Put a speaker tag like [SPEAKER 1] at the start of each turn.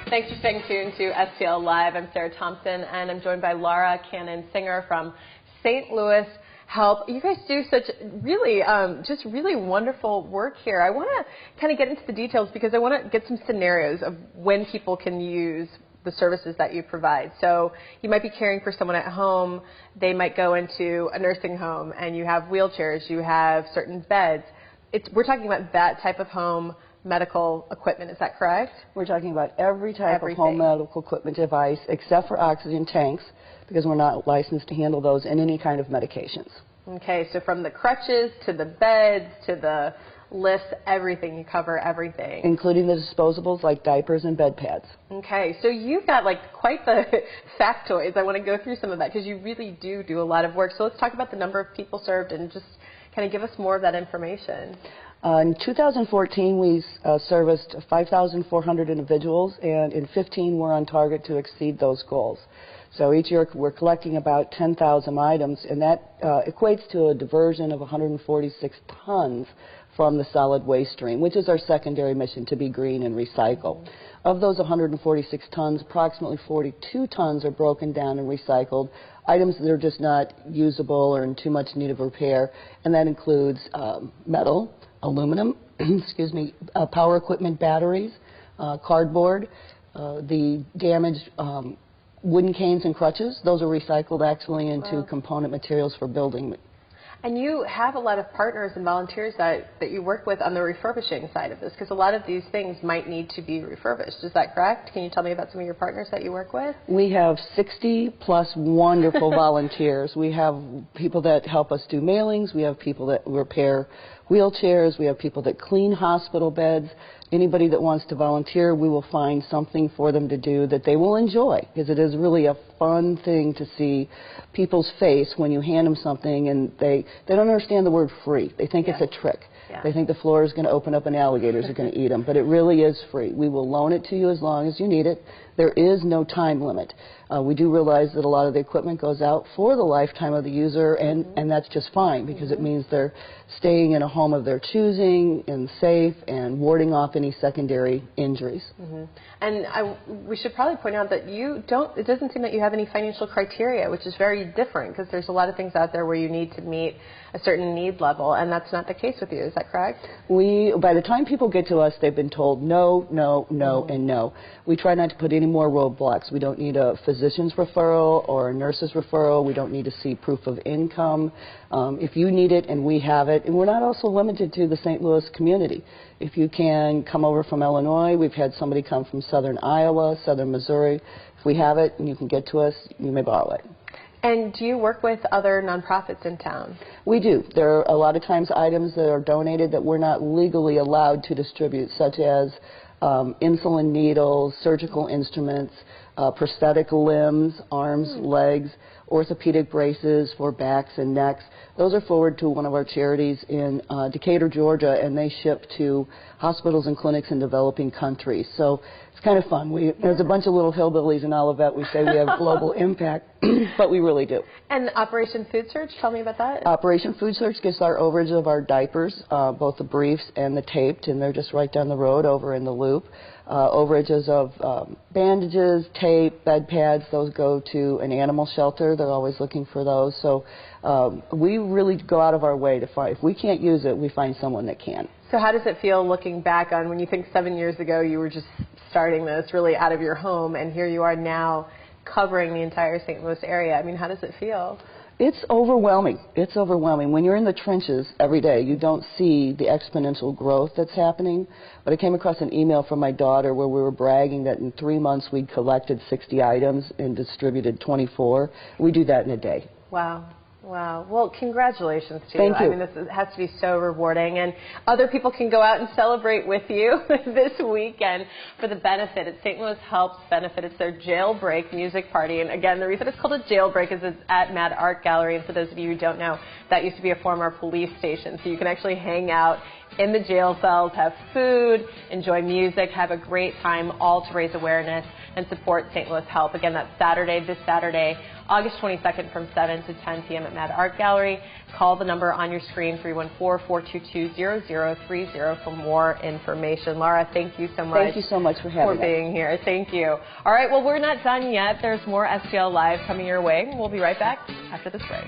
[SPEAKER 1] Thanks for staying tuned to STL Live. I'm Sarah Thompson, and I'm joined by Laura Cannon-Singer from St. Louis Help. You guys do such really, just really wonderful work here. I want to kind of get into the details because I want to get some scenarios of when people can use the services that you provide. So you might be caring for someone at home. They might go into a nursing home, and you have wheelchairs, you have certain beds. We're talking about that type of home medical equipment, is that correct?
[SPEAKER 2] We're talking about every type of home medical equipment device except for oxygen tanks, because we're not licensed to handle those, and any kind of medications.
[SPEAKER 1] Okay, so from the crutches to the beds to the lifts, everything, you cover everything.
[SPEAKER 2] Including the disposables like diapers and bed pads.
[SPEAKER 1] Okay, so you've got like quite the factoids. I want to go through some of that because you really do a lot of work. So let's talk about the number of people served and just kind of give us more of that information.
[SPEAKER 2] In 2014, we serviced 5,400 individuals, and in 15, we're on target to exceed those goals. So each year, we're collecting about 10,000 items, and that equates to a diversion of 146 tons from the solid waste stream, which is our secondary mission, to be green and recycle. Of those 146 tons, approximately 42 tons are broken down and recycled, items that are just not usable or in too much need of repair, and that includes metal, aluminum, excuse me, power equipment batteries, cardboard, the damaged wooden canes and crutches. Those are recycled actually into component materials for building.
[SPEAKER 1] And you have a lot of partners and volunteers that you work with on the refurbishing side of this, because a lot of these things might need to be refurbished. Is that correct? Can you tell me about some of your partners that you work with?
[SPEAKER 2] We have 60-plus wonderful volunteers. We have people that help us do mailings. We have people that repair wheelchairs. We have people that clean hospital beds. Anybody that wants to volunteer, we will find something for them to do that they will enjoy, because it is really a fun thing to see people's face when you hand them something and they don't understand the word free. They think it's a trick. They think the floor is going to open up and alligators are going to eat them, but it really is free. We will loan it to you as long as you need it. There is no time limit. We do realize that a lot of the equipment goes out for the lifetime of the user, and that's just fine, because it means they're staying in a home of their choosing and safe and warding off any secondary injuries.
[SPEAKER 1] And we should probably point out that it doesn't seem that you have any financial criteria, which is very different, because there's a lot of things out there where you need to meet a certain need level, and that's not the case with you. Is that correct?
[SPEAKER 2] By the time people get to us, they've been told no, no, no, and no. We try not to put any more roadblocks. We don't need a physician's referral or a nurse's referral. We don't need to see proof of income. If you need it and we have it, and we're not also limited to the St. Louis community. If you can come over from Illinois, we've had somebody come from southern Iowa, southern Missouri. If we have it and you can get to us, you may borrow it.
[SPEAKER 1] And do you work with other nonprofits in town?
[SPEAKER 2] We do. There are a lot of times items that are donated that we're not legally allowed to distribute, such as insulin needles, surgical instruments, prosthetic limbs, arms, legs, orthopedic braces for backs and necks. Those are forwarded to one of our charities in Decatur, Georgia, and they ship to hospitals and clinics in developing countries. So it's kind of fun. There's a bunch of little hillbillies in Olivet. We say we have global impact, but we really do.
[SPEAKER 1] And Operation Food Search, tell me about that.
[SPEAKER 2] Operation Food Search gets our overage of our diapers, both the briefs and the taped, and they're just right down the road over in the Loop. Overages of bandages, tape, bed pads, those go to an animal shelter. They're always looking for those. So we really go out of our way to find. If we can't use it, we find someone that can.
[SPEAKER 1] So how does it feel looking back on when you think 7 years ago you were just starting this really out of your home, and here you are now covering the entire St. Louis area? I mean, how does it feel?
[SPEAKER 2] It's overwhelming. It's overwhelming. When you're in the trenches every day, you don't see the exponential growth that's happening. But I came across an email from my daughter where we were bragging that in 3 months we'd collected 60 items and distributed 24. We do that in a day.
[SPEAKER 1] Wow. Wow. Well, congratulations to you.
[SPEAKER 2] Thank you.
[SPEAKER 1] I mean, this has to be so rewarding. And other people can go out and celebrate with you this weekend for the benefit. It's St. Louis Help's benefit. It's their Jailbreak music party. And again, the reason it's called a jailbreak is it's at Mad Art Gallery. And for those of you who don't know, that used to be a former police station. So you can actually hang out in the jail cells, have food, enjoy music, have a great time, all to raise awareness and support St. Louis Help. Again, that's this Saturday, August 22nd from 7 to 10 p.m. at Mad Art Gallery. Call the number on your screen, 314-422-0030 for more information. Laura, thank you so much.
[SPEAKER 2] Thank you so much for having us.
[SPEAKER 1] For being here. Thank you. All right, well, we're not done yet. There's more STL Live coming your way. We'll be right back after this break.